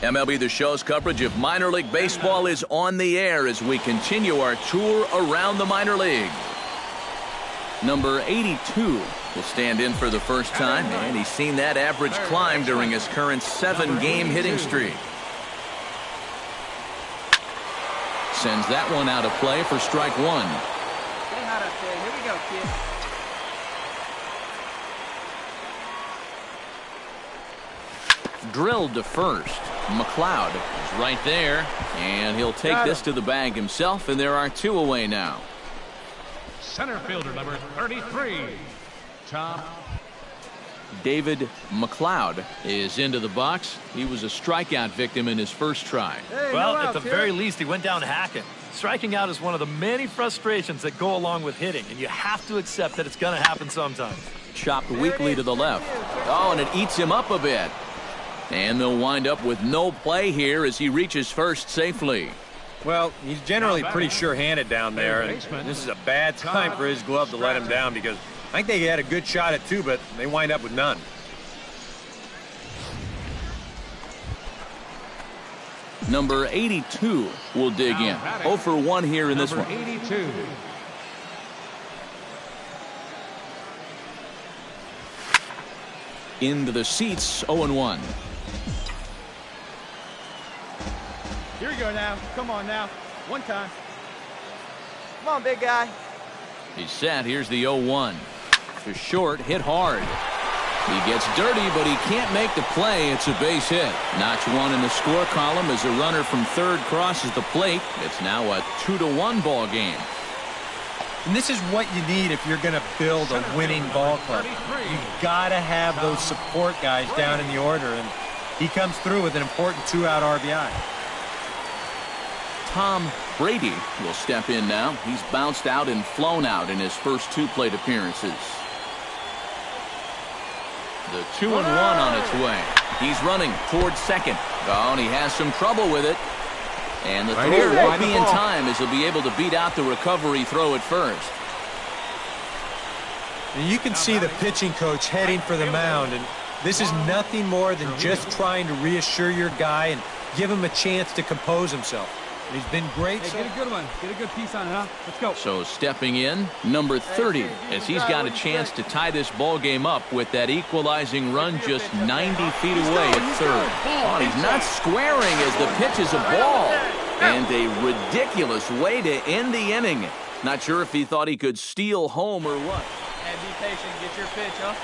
MLB The Show's coverage of minor league baseball is on the air as we continue our tour around the minor league. Number 82 will stand in for the first time, and he's seen that average climb during his current 7-game hitting streak. Sends that one out of play for strike one. Stay hot up there. Here we go, kid. Drilled to first. McLeod is right there, and he'll take this to the bag himself, and there are 2 away now. Center fielder number 33, Tom. David McLeod is into the box. He was a strikeout victim in his first try. Well, at the very least, he went down hacking. Striking out is one of the many frustrations that go along with hitting, and you have to accept that it's going to happen sometimes. Chopped weakly to the left. Oh, and it eats him up a bit. And they'll wind up with no play here as he reaches first safely. Well, he's generally pretty sure-handed down there, and this is a bad time for his glove to let him down because I think they had a good shot at 2, but they wind up with none. Number 82 will dig in. 0 for 1 here in this one. 82. Into the seats, 0-1. Here we go now. Come on now. One time. Come on, big guy. He's set. Here's the 0-1. To short, hit hard. He gets dirty, but he can't make the play. It's a base hit. Notch 1 in the score column as a runner from third crosses the plate. It's now a 2-1 ball game. And this is what you need if you're going to build a winning ball club. You've got to have those support guys down in the order, and he comes through with an important 2-out RBI. Tom Brady will step in now. He's bounced out and flown out in his first 2 plate appearances. The 2-1 on its way. He's running towards second. Oh, and he has some trouble with it. And the throw won't be in time as he'll be able to beat out the recovery throw at first. And you can see the pitching coach heading for the mound, and this is nothing more than just trying to reassure your guy and give him a chance to compose himself. He's been great. Hey, get a good one. Get a good piece on it, huh? Let's go. So stepping in, number 30, as he's got a chance to tie this ball game up with that equalizing run just 90 feet away at third. Oh, he's not squaring as the pitch is a ball. And a ridiculous way to end the inning. Not sure if he thought he could steal home or what. And be patient. Get your pitch, huh?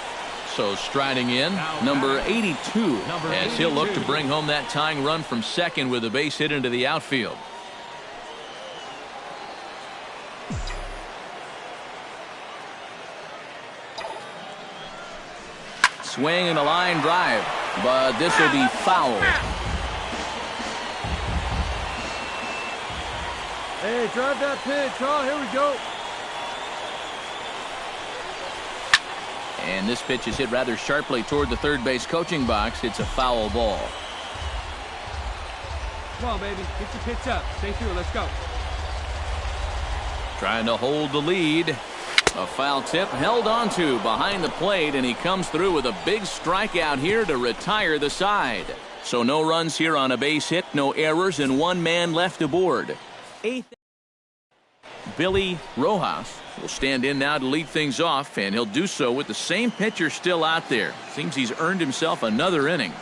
So striding in, number 82, as he'll look to bring home that tying run from second with a base hit into the outfield. Swing and a line drive, but this will be fouled. Hey, drive that pitch. Oh, here we go. And this pitch is hit rather sharply toward the third base coaching box. It's a foul ball. Come on, baby. Get your pitch up. Stay through. Let's go. Trying to hold the lead. A foul tip held onto behind the plate, and he comes through with a big strikeout here to retire the side. So no runs here on a base hit, no errors, and 1 man left aboard. 8th. Billy Rojas will stand in now to lead things off, and he'll do so with the same pitcher still out there. Seems he's earned himself another inning.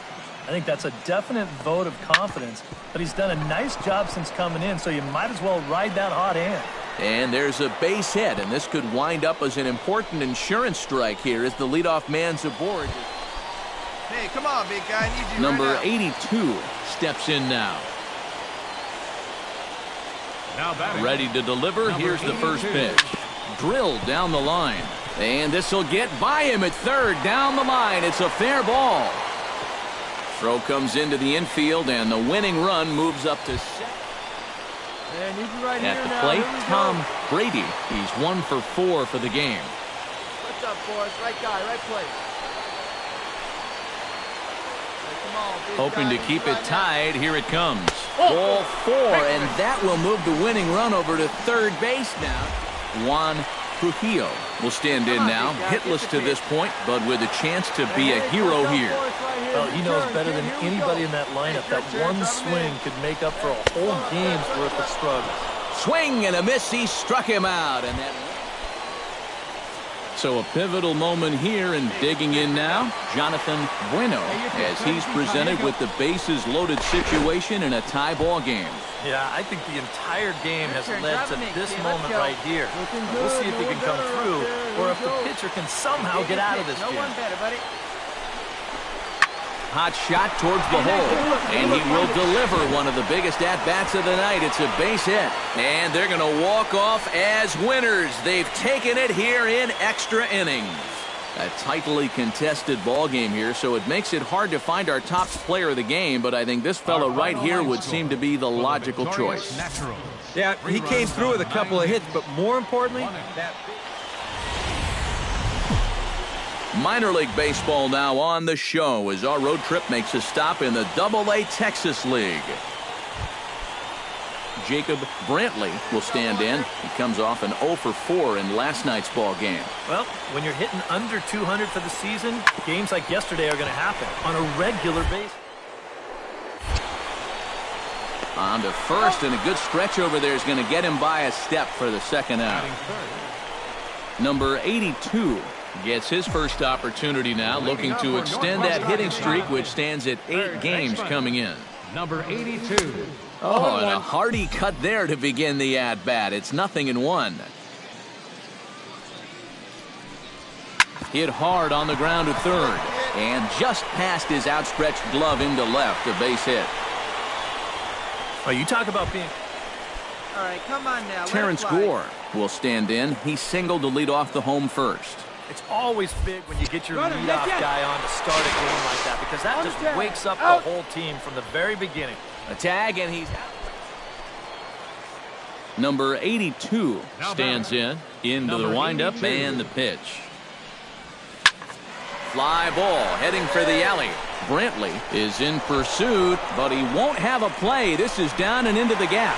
I think that's a definite vote of confidence, but he's done a nice job since coming in, so you might as well ride that hot hand. And there's a base hit, and this could wind up as an important insurance strike here as the leadoff man's aboard. Hey, come on, big guy. I need you Number right 82 steps in now. Ready to deliver. Here's the first pitch. Drilled down the line. And this will get by him at third. Down the line. It's a fair ball. Throw comes into the infield, and the winning run moves up to second. Hey, I need you right At here the now. plate, Here we Tom go. Brady. He's 1 for 4 for the game. What's up, Forrest? Right guy, right place. Hey, come on, big Hoping guy. to keep it Right now. tied. Here it comes. Ball 4, and that will move the winning run over to third base now. Juan Trujillo will stand in now, hitless to this point, but with a chance to be a hero here. Well, he knows better than anybody in that lineup that one swing could make up for a whole game's worth of struggle. Swing and a miss. He struck him out, and that. So a pivotal moment here, and digging in now, Jonathan Bueno, as he's presented with the bases loaded situation in a tie ball game. Yeah, I think the entire game has led to this moment right here. We'll see if he can come through, or if the pitcher can somehow get out of this game. Hot shot towards the hole, and he will deliver one of the biggest at-bats of the night. It's a base hit, and they're going to walk off as winners. They've taken it here in extra innings. A tightly contested ball game here, so it makes it hard to find our top player of the game, but I think this fellow right here would seem to be the logical choice. Yeah, he came through with a couple of hits, but more importantly, Minor League Baseball now on the show as our road trip makes a stop in the Double-A Texas League. Jacob Brantley will stand in. He comes off an 0 for 4 in last night's ball game. Well, when you're hitting under 200 for the season, games like yesterday are going to happen on a regular basis. On to first, and a good stretch over there is going to get him by a step for the second out. Number 82 gets his first opportunity now, looking to extend that hitting streak, which stands at 8 games coming in. Number 82. Oh, and a hearty cut there to begin the at-bat. It's 0-1. Hit hard on the ground to third, and just past his outstretched glove into left, a base hit. Oh, you talk about being... All right, come on now. Terrence Gore will stand in. He singled to lead off the home first. It's always big when you get your leadoff guy on to start a game like that, because that just wakes up the whole team from the very beginning. A tag, and he's out. Number 82 stands into the windup and the pitch. Fly ball heading for the alley. Brantley is in pursuit, but he won't have a play. This is down and into the gap.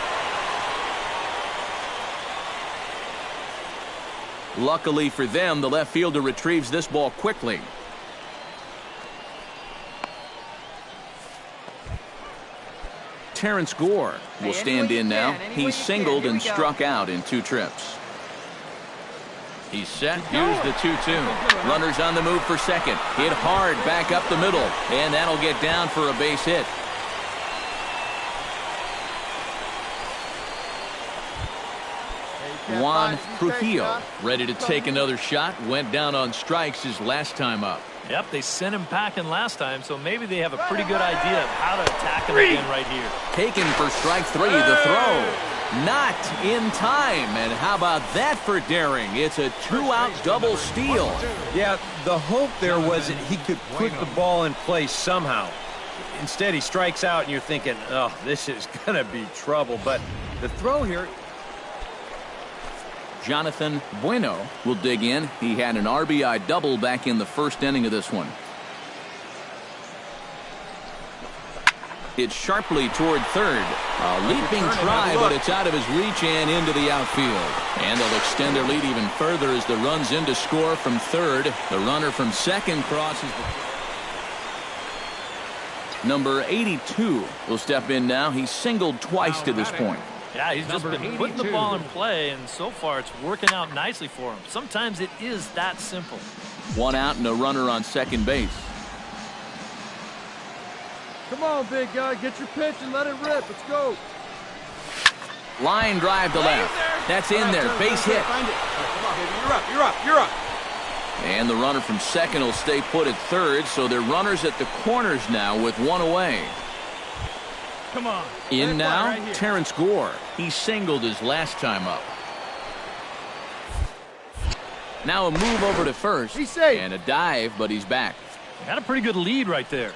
Luckily for them, the left fielder retrieves this ball quickly. Terrence Gore will stand in now. He's singled and struck out in 2 trips. He's set. Here's the 2-2. Runners on the move for second. Hit hard back up the middle, and that'll get down for a base hit. Juan Trujillo ready to take another shot. Went down on strikes his last time up. Yep, they sent him packing last time, so maybe they have a pretty good idea of how to attack him again right here. Taken for strike 3. The throw not in time, and how about that for daring? It's a 2-out double steal. yeah, the hope there was that he could put the ball in place somehow. Instead, he strikes out, and you're thinking, oh, this is going to be trouble. But the throw here... Jonathan Bueno will dig in. He had an RBI double back in the first inning of this one. It's sharply toward third. A leaping try, but it's out of his reach and into the outfield. And they'll extend their lead even further as the run's in to score from third. The runner from second crosses the... Number 82 will step in now. He's singled twice to this point. Yeah, he's just been putting the ball in play, and so far it's working out nicely for him. Sometimes it is that simple. 1 out and a runner on second base. Come on, big guy. Get your pitch and let it rip. Let's go. Line drive to left. That's in there. Base hit. Find it. Come on, baby. You're up. You're up. You're up. And the runner from second will stay put at third, so they're runners at the corners now with 1 away. Come on. In now, Terrence Gore. He singled his last time up. Now a move over to first. He's safe. And a dive, but he's back. Got a pretty good lead right there.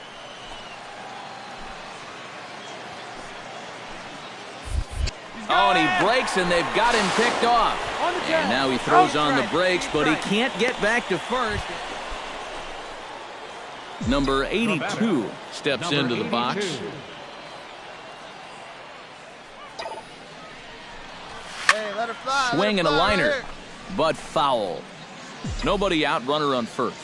Oh, and he breaks, and they've got him picked off. And now he throws on the brakes, but he can't get back to first. Number 82 steps into the box. Hey, let her fly. Swing and a liner. but foul. Nobody out, runner on first.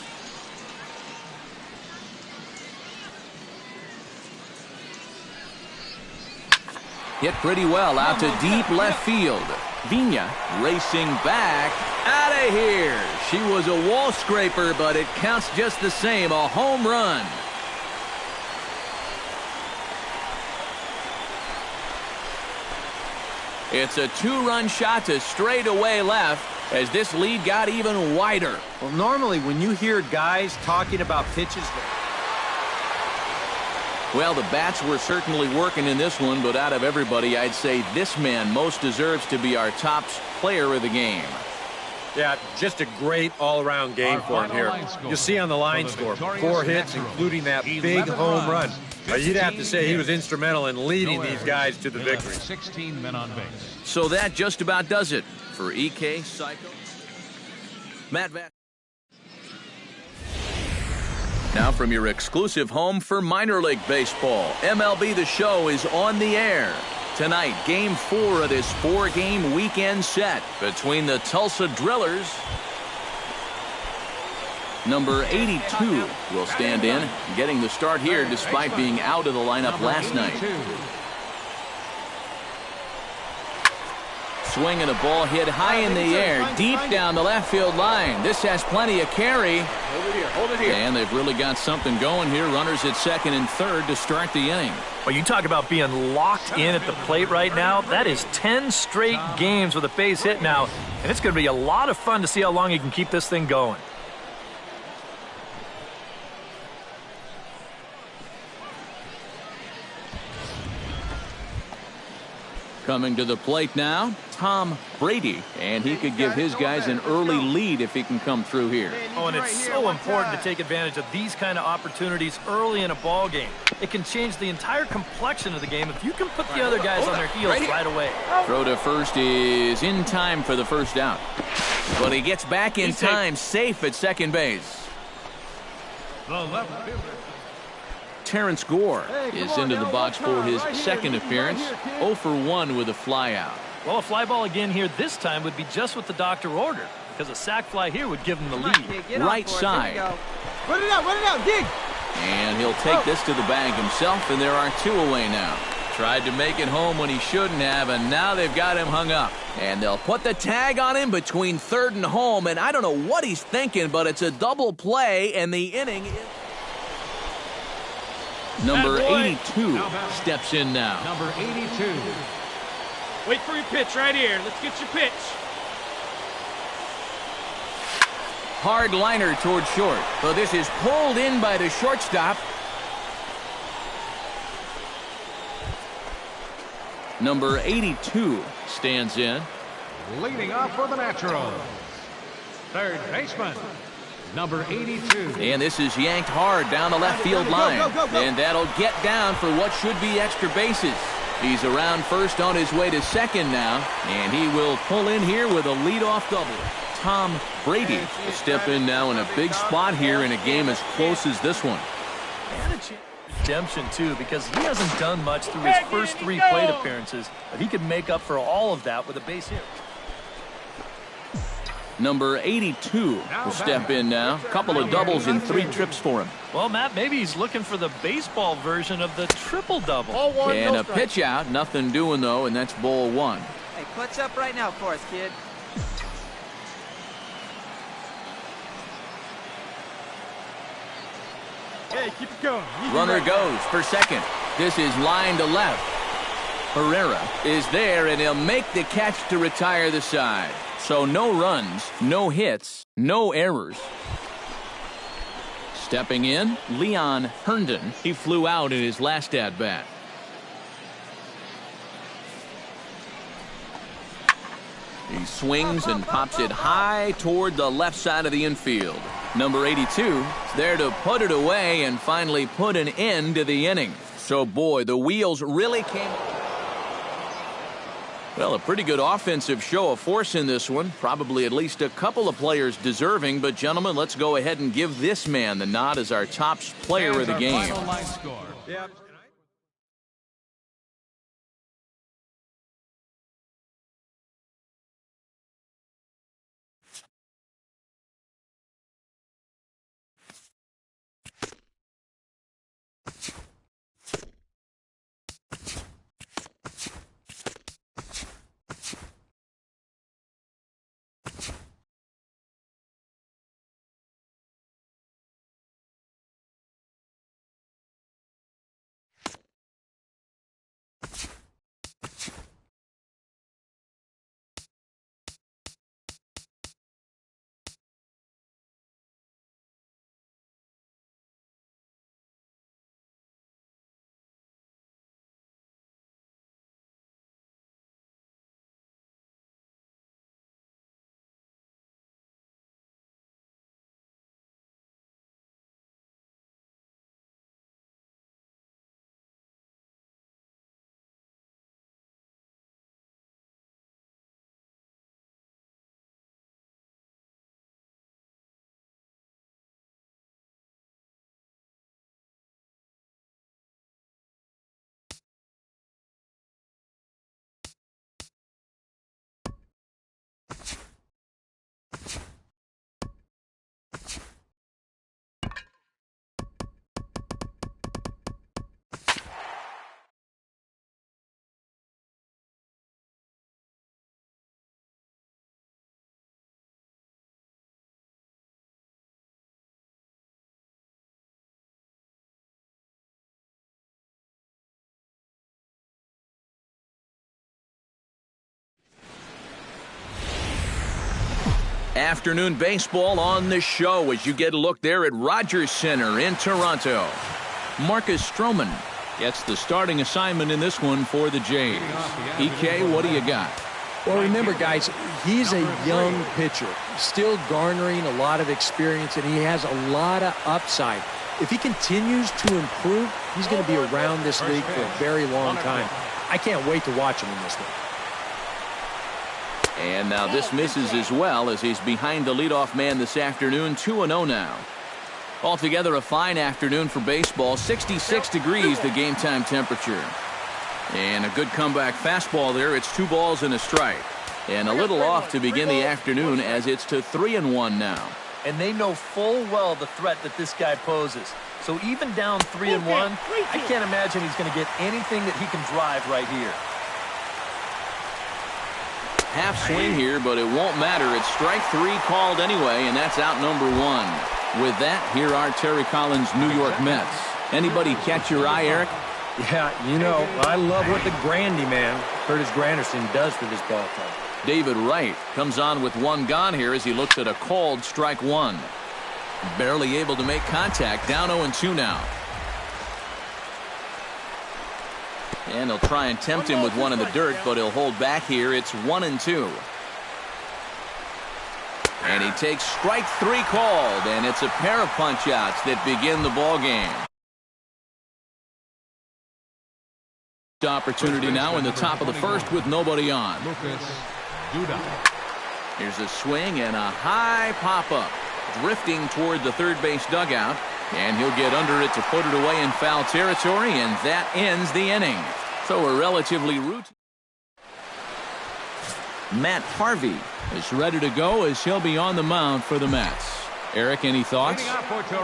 Hit pretty well out to deep left field. Vina racing back. Out of here. She was a wall scraper, but it counts just the same. A home run. It's a two-run shot to straightaway left as this lead got even wider. Well, normally when you hear guys talking about pitches, well, the bats were certainly working in this one, but out of everybody, I'd say this man most deserves to be our top player of the game. yeah, just a great all-around game for him here. You see on the line score, 4 hits, including that big home run. You'd have to say he was instrumental in leading these guys to the victory. 16 men on base. So that just about does it for EK Psycho. Matt Vatt. Now from your exclusive home for minor league baseball, MLB The Show is on the air. Tonight, Game 4 of this 4-game weekend set between the Tulsa Drillers. Number 82 will stand in, getting the start here despite being out of the lineup last night. Swing and a ball hit high in the air, deep down the left field line. This has plenty of carry. Hold it here. And they've really got something going here. Runners at second and third to start the inning. Well, you talk about being locked in at the plate right now. That is 10 straight games with a base hit now, and it's going to be a lot of fun to see how long he can keep this thing going. Coming to the plate now, Tom Brady, and he could give his guys an early lead if he can come through here. Oh, and it's so important to take advantage of these kind of opportunities early in a ball game. It can change the entire complexion of the game if you can put the other guys on their heels right away. Throw to first is in time for the first out. But he gets back in time, safe at second base. The left fielder. Terrence Gore is into the box for his second appearance. 0 for 1 with a flyout. Well, a fly ball again here this time would be just what the doctor ordered, because a sac fly here would give him the lead. Right side. Run it out, dig! And he'll take this to the bag himself, and there are 2 away now. Tried to make it home when he shouldn't have, and now they've got him hung up. And they'll put the tag on him between third and home, and I don't know what he's thinking, but it's a double play, and the inning is... Number 82 steps in now. Number 82. Wait for your pitch right here. Let's get your pitch. Hard liner toward short. So this is pulled in by the shortstop. Number 82 stands in. Leading off for the Naturals, third baseman, number 82. And this is yanked hard down the left field line. And that'll get down for what should be extra bases. He's around first on his way to second now. And he will pull in here with a leadoff double. Tom Brady will step in now in a big spot here in a game as close as this one. And a chance for redemption, too, because he hasn't done much through his first 3 plate appearances, but he could make up for all of that with a base hit. Number 82 will step in now. Couple of doubles in 3 trips for him. Well, Matt, maybe he's looking for the baseball version of the triple-double. And a pitch out. Nothing doing, though, and that's ball 1. Hey, clutch up right now for us, kid. Hey, keep it going. Runner goes for second. This is line to left. Herrera is there, and he'll make the catch to retire the side. So no runs, no hits, no errors. Stepping in, Leon Herndon. He flew out in his last at-bat. He swings and pops it high toward the left side of the infield. Number 82 is there to put it away and finally put an end to the inning. So, boy, the wheels really came... Well, a pretty good offensive show of force in this one. Probably at least a couple of players deserving. But, gentlemen, let's go ahead and give this man the nod as our top player of the game. Final line score. Yep. Afternoon baseball on the show as you get a look there at Rogers Center in Toronto. Marcus Stroman gets the starting assignment in this one for the Jays. EK, what do you got? Well, remember, guys, he's a young pitcher, still garnering a lot of experience, and he has a lot of upside. If he continues to improve, he's going to be around this league for a very long time. I can't wait to watch him in this one. And now this misses as well as he's behind the leadoff man this afternoon, 2-0 now. Altogether a fine afternoon for baseball, 66 degrees the game time temperature. And a good comeback fastball there. It's 2 balls and a strike. And a little off to begin the afternoon as it's to 3-1 now. And they know full well the threat that this guy poses. So even down 3-1, I can't imagine he's going to get anything that he can drive right here. Half swing here, but it won't matter. It's strike 3 called anyway, and that's out number 1. With that, here are Terry Collins' New York Mets. Anybody catch your eye, Eric? Yeah, you know, I love what the Grandy man, Curtis Granderson, does for this ball club. David Wright comes on with 1 gone here as he looks at a called strike 1. Barely able to make contact, down 0-2 now. And he'll try and tempt him with one in the dirt, but he'll hold back here. It's 1-2. And he takes strike 3 called, and it's a pair of punch-outs that begin the ball game. Opportunity now in the top of the first with nobody on. Here's a swing and a high pop-up. Drifting toward the third base dugout. And he'll get under it to put it away in foul territory, and that ends the inning. So a relatively routine. Matt Harvey is ready to go as he'll be on the mound for the Mets. Eric, any thoughts?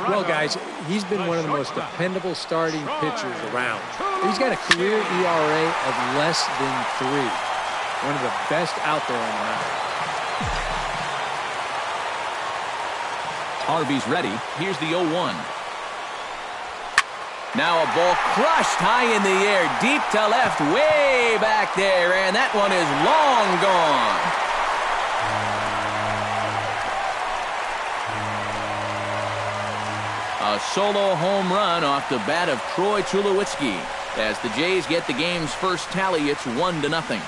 Well, guys, he's been one of the most dependable starting pitchers around. He's got a career ERA of less than 3. One of the best out there on the mound. Harvey's ready. Here's the 0-1. Now a ball crushed high in the air, deep to left, way back there, and that one is long gone. A solo home run off the bat of Troy Tulowitzki. As the Jays get the game's first tally, it's 1-0.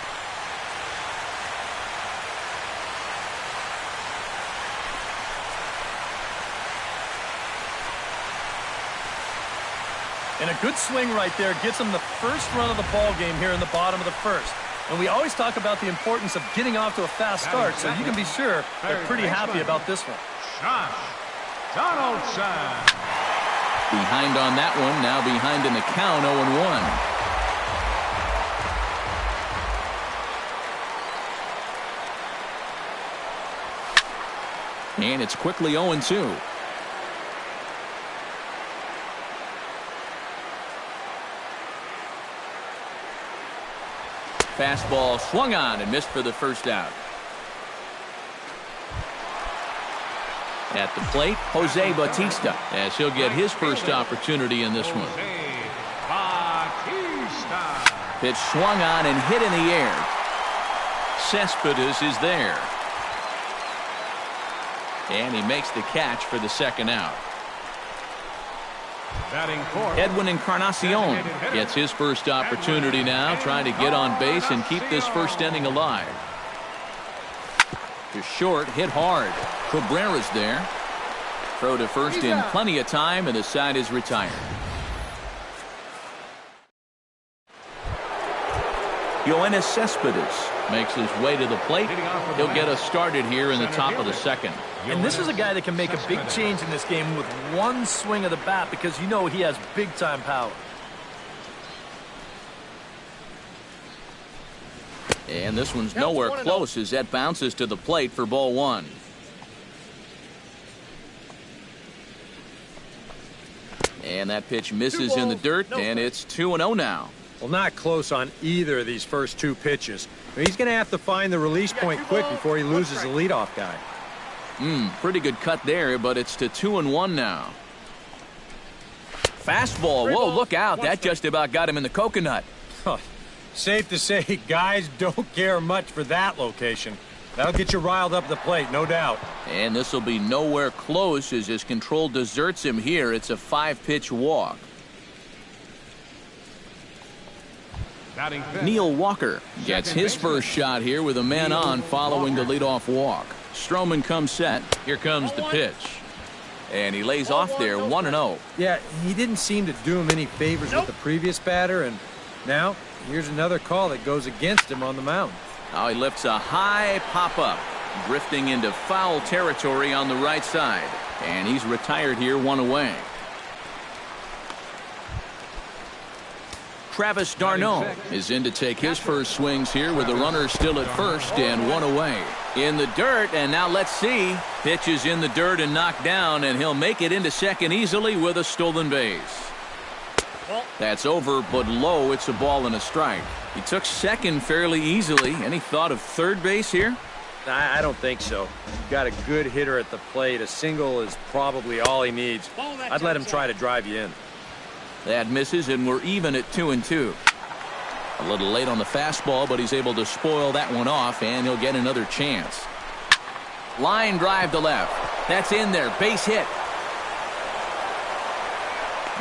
And a good swing right there gets him the first run of the ball game here in the bottom of the first. And we always talk about the importance of getting off to a fast start, so you can be sure they're pretty happy about this one. Donaldson. Behind on that one, now behind in the count, 0-1. And it's quickly 0-2. Fastball swung on and missed for the first out. At the plate, Jose Bautista, as he'll get his first opportunity in this one. Pitch swung on and hit in the air. Cespedes is there. And he makes the catch for the second out. Edwin Encarnacion gets his first opportunity now, trying to get on base and keep this first inning alive. To short, hit hard. Cabrera's there. Throw to first in plenty of time, and the side is retired. Yoenis Cespedes makes his way to the plate. He'll get us started here in the top of the second. And this is a guy that can make a big change in this game with one swing of the bat, because you know he has big-time power. And this one's nowhere close as that bounces to the plate for ball 1. And that pitch misses in the dirt, and it's 2-0 now. Well, not close on either of these first 2 pitches. I mean, he's going to have to find the release point quick before he loses the leadoff guy. Pretty good cut there, but it's to 2-1 now. Fastball. Whoa, look out. That just about got him in the coconut. Safe to say, guys don't care much for that location. That'll get you riled up the plate, no doubt. And this will be nowhere close as his control deserts him here. It's a 5-pitch walk. Neil Walker gets his first shot here with a man on following the leadoff walk. Stroman comes set. Here comes the pitch. And he lays off there, 1-0. Yeah, he didn't seem to do him any favors with the previous batter, and now here's another call that goes against him on the mound. Now he lifts a high pop-up, drifting into foul territory on the right side. And he's retired here, 1 away. Travis d'Arnaud is in to take his first swings here with the runner still at first and 1 away. In the dirt, and now let's see. Pitch is in the dirt and knocked down, and he'll make it into second easily with a stolen base. That's over, but low. It's a ball and a strike. He took second fairly easily. Any thought of third base here? I don't think so. You've got a good hitter at the plate. A single is probably all he needs. I'd let him try to drive you in. That misses, and we're even at 2-2. A little late on the fastball, but he's able to spoil that one off, and he'll get another chance. Line drive to left. That's in there. Base hit.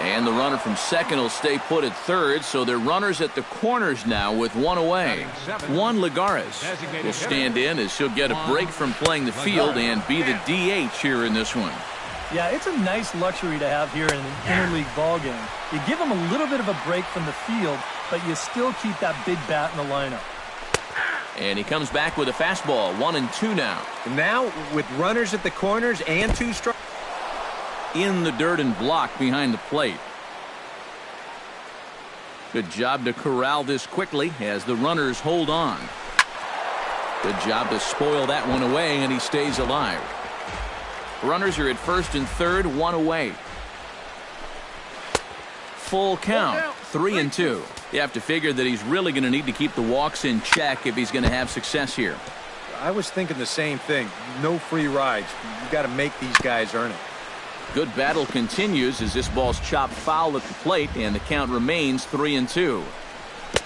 And the runner from second will stay put at third, so they're runners at the corners now with 1 away. Juan Lagares will stand in as he'll get a break from playing the field and be the DH here in this one. Yeah, it's a nice luxury to have here in an interleague ball game. You give him a little bit of a break from the field, but you still keep that big bat in the lineup. And he comes back with a fastball, 1-2 now. Now, with runners at the corners and 2 strikes. In the dirt and blocked behind the plate. Good job to corral this quickly as the runners hold on. Good job to spoil that one away, and he stays alive. Runners are at first and third, 1 away. Full count, 3-2. You have to figure that he's really going to need to keep the walks in check if he's going to have success here. I was thinking the same thing. No free rides. You got to make these guys earn it. Good battle continues as this ball's chopped foul at the plate, and the count remains 3-2.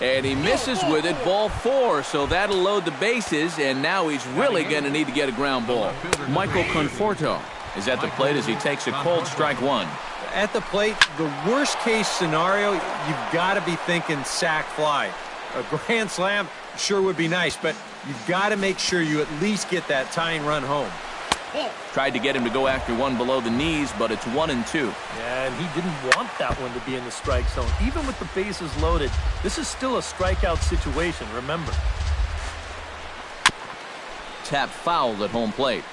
And he misses with it, ball 4, so that'll load the bases, and now he's really going to need to get a ground ball. Michael Conforto is at the plate as he takes a cold strike 1. At the plate, the worst case scenario, you've got to be thinking sac fly. A grand slam sure would be nice, but you've got to make sure you at least get that tying run home. Tried to get him to go after one below the knees, but it's 1-2. Yeah, and he didn't want that one to be in the strike zone. Even with the bases loaded, this is still a strikeout situation, remember. Tap fouled at home plate.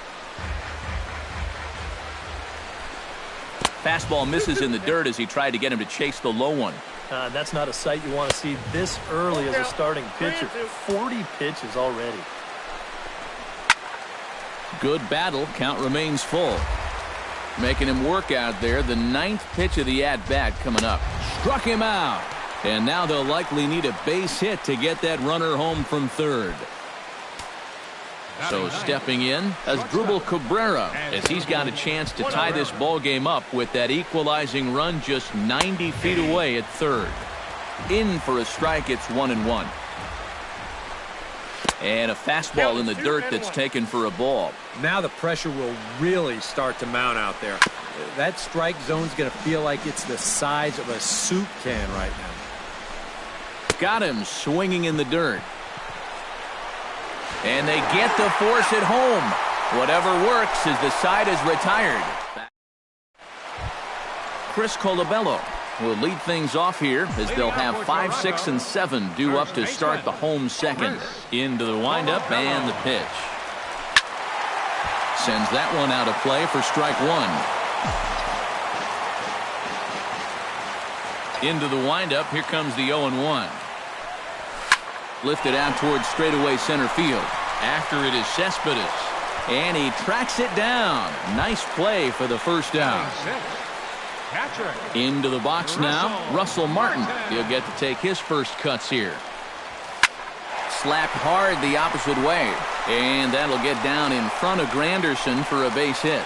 Fastball misses in the dirt as he tried to get him to chase the low one. That's not a sight you want to see this early as a starting pitcher. 40 pitches already. Good battle. Count remains full. Making him work out there. The 9th pitch of the at-bat coming up. Struck him out. And now they'll likely need a base hit to get that runner home from third. So stepping in, Asdrubal Cabrera, as he's got a chance to tie this ball game up with that equalizing run just 90 feet away at third. In for a strike, it's 1-1. And a fastball in the dirt that's taken for a ball. Now the pressure will really start to mount out there. That strike zone's going to feel like it's the size of a soup can right now. Got him swinging in the dirt. And they get the force at home. Whatever works as the side is retired. Chris Colabello will lead things off here as they'll have 5, 6, and 7 due up to start the home second. Into the windup and the pitch. Sends that one out of play for strike 1. Into the windup, here comes the 0-1. Lifted out towards straightaway center field. After it is Cespedes. And he tracks it down. Nice play for the first out. Into the box now, Russell Martin. He'll get to take his first cuts here. Slapped hard the opposite way. And that'll get down in front of Granderson for a base hit.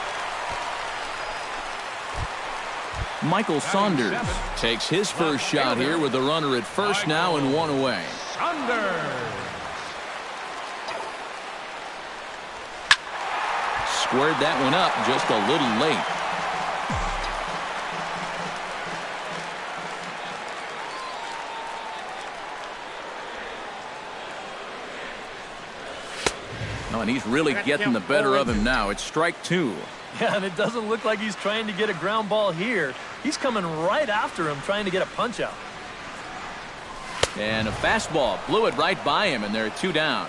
Michael Saunders takes his first shot here with the runner at first now and 1 away. squared that one up just a little late. Oh, and he's really getting the better of him now. It's strike two. Yeah, and it doesn't look like he's trying to get a ground ball here. He's coming right after him, trying to get a punch out. And a fastball blew it right by him, and there are two down.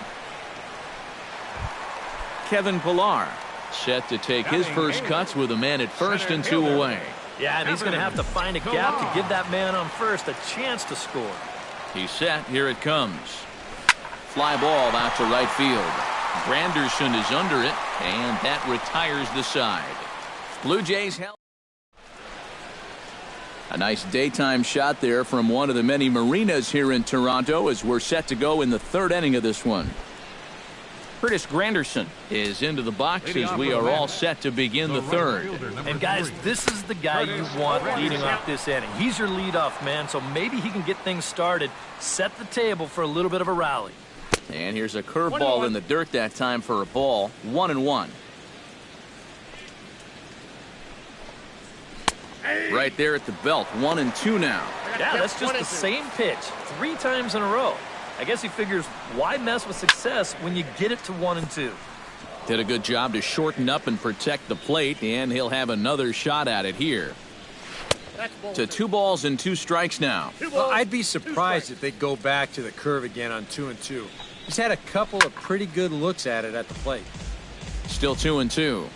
Kevin Pillar set to take his first cuts with a man at first and two away. Yeah, and he's going to have to find a gap to give that man on first a chance to score. He's set. Here it comes. Fly ball out to right field. Granderson is under it, and that retires the side. Blue Jays held. A nice daytime shot there from one of the many marinas here in Toronto as we're set to go in the third inning of this one. Curtis Granderson is into the box as we are all set to begin the third. And guys, this is the guy you want leading off this inning. He's your leadoff man, so maybe he can get things started, set the table for a little bit of a rally. And here's a curveball in the dirt that time for a ball. 1-1. Right there at the belt. 1-2 now. Yeah, that's just the same pitch 3 times in a row. I guess he figures, why mess with success when you get it to 1-2? Did a good job to shorten up and protect the plate, and he'll have another shot at it here. To 2 balls and 2 strikes now. Well, I'd be surprised if they go back to the curve again on 2-2. He's had a couple of pretty good looks at it at the plate. Still 2-2.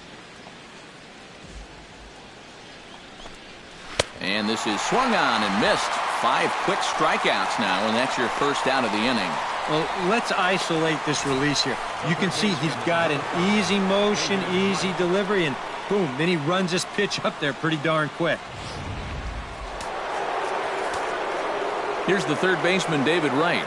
And this is swung on and missed. 5 quick strikeouts now, and that's your first out of the inning. Well, let's isolate this release here. You can see he's got an easy motion, easy delivery, and boom, then he runs this pitch up there pretty darn quick. Here's the third baseman, David Wright.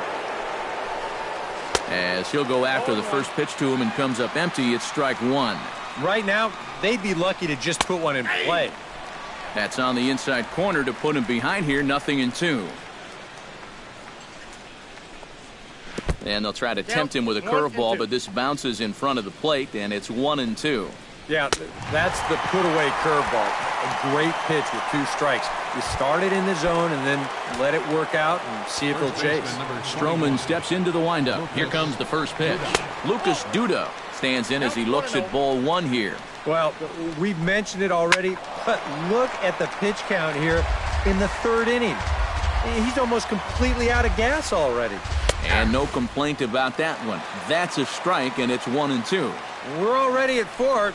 As he'll go after the first pitch to him and comes up empty, it's strike 1. Right now, they'd be lucky to just put one in play. That's on the inside corner to put him behind here, 0-2. And they'll try to tempt him with a curveball, but this bounces in front of the plate, and it's 1-2. Yeah, that's the put-away curveball. A great pitch with 2 strikes. You start it in the zone and then let it work out and see if he'll chase. Stroman steps into the windup. Here comes the first pitch. Lucas Duda stands in as he looks at ball 1 here. Well, we've mentioned it already, but look at the pitch count here in the 3rd inning. He's almost completely out of gas already. And no complaint about that one. That's a strike, and it's 1-2. We're already at 4.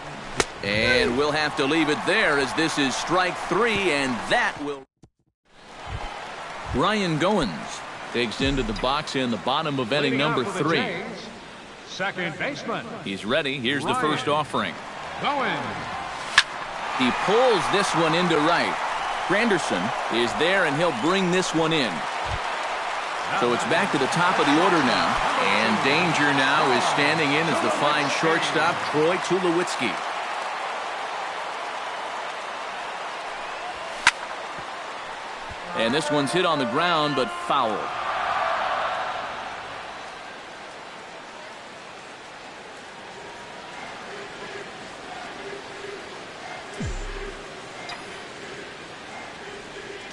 And we'll have to leave it there as this is strike 3, and that will... Ryan Goins takes into the box in the bottom of inning number 3. Second baseman. He's ready. Here's the first offering. Going. He pulls this one into right. Granderson is there, and he'll bring this one in. So it's back to the top of the order now. And danger now is standing in as the fine shortstop, Troy Tulowitzki. And this one's hit on the ground, but foul.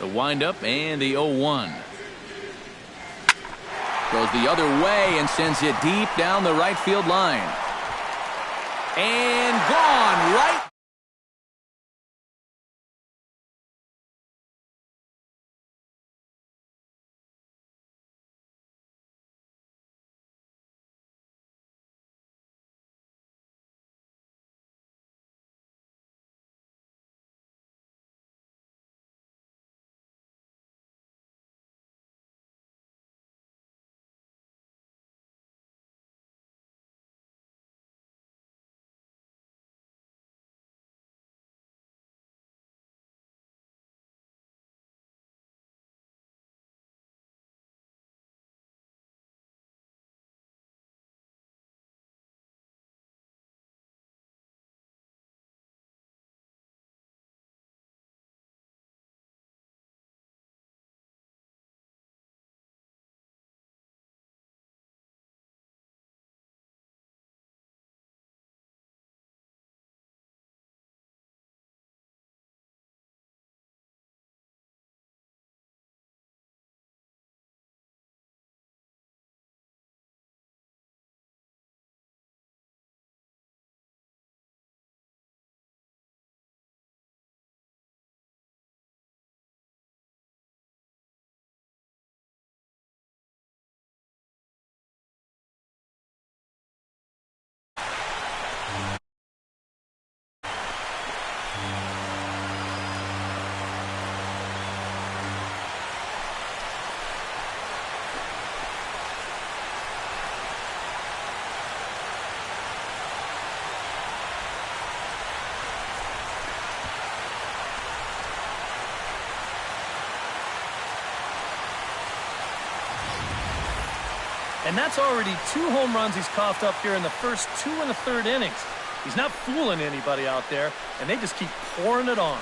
The windup and the 0-1. Goes the other way and sends it deep down the right field line. And gone right. And that's already 2 home runs he's coughed up here in the first 2 and the 3rd innings. He's not fooling anybody out there, and they just keep pouring it on.